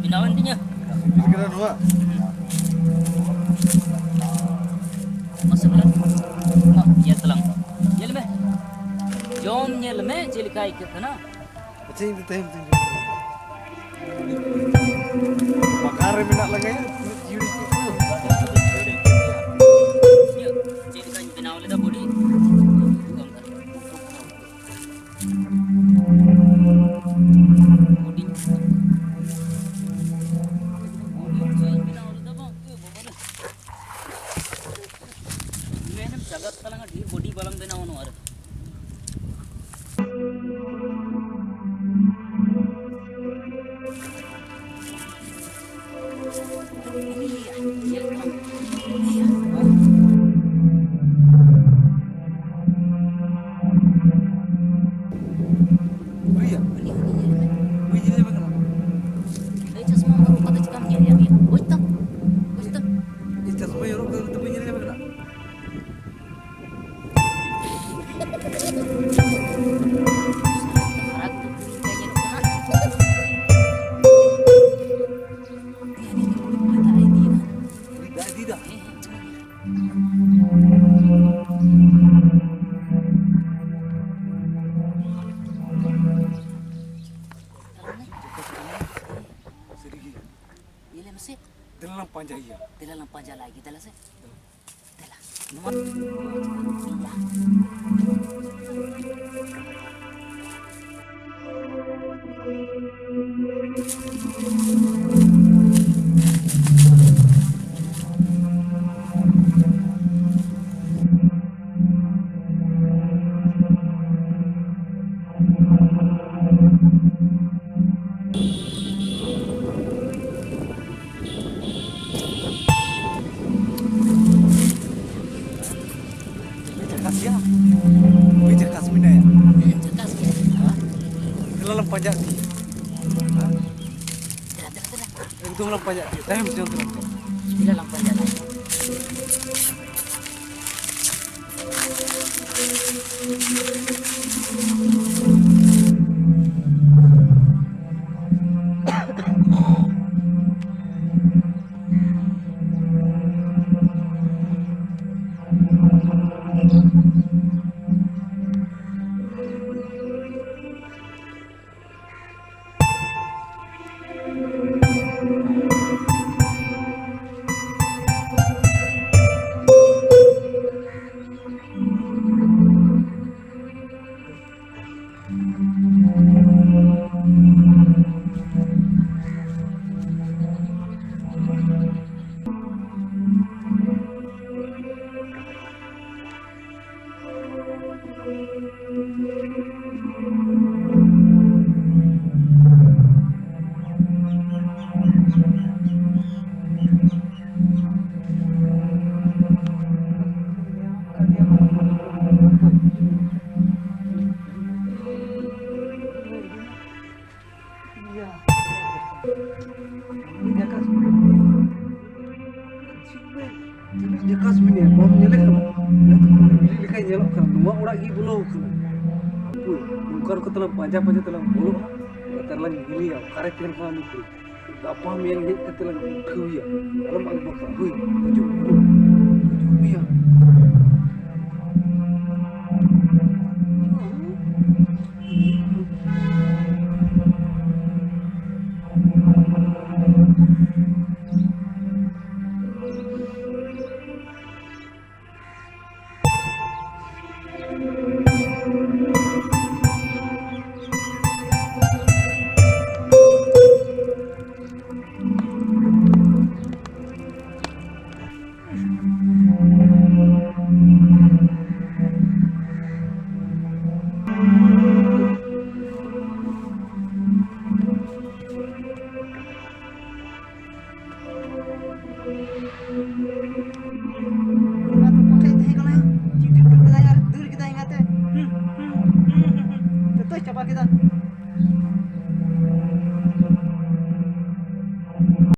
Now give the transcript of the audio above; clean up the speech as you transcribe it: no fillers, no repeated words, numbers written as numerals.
binawan din niya. Kira-kira dua. Masuk lang. Oh, ya telang. Yel me. Jom yel me jelikai kita na. Macam itu teh. Bakar minat lagi ya. Juri itu. Ya, jelikai binawan leda body. Jagat talang di body balang binawan war. Iya. Wih jadi bagaimana? Itu semua yang orang ketemu jadi bagaimana? Tidak, tidak. Sedikit. Dalam panjang iya. Kasih ya. Wih kasih mina ya. Dalam panjang. Itu dalam panjang. Dalam panjang. Dia kas mini, mau nyelek kan? Bili lekai nyelok kan? Dua orang lagi bulu kan? Pui, bukan ko telah panjang telah bulu, terlang gili ya, karet yang kami pui. Apa yang hit telah kau ya? Dalam album pui, tujuh bulu, tujuh mia. Coba kita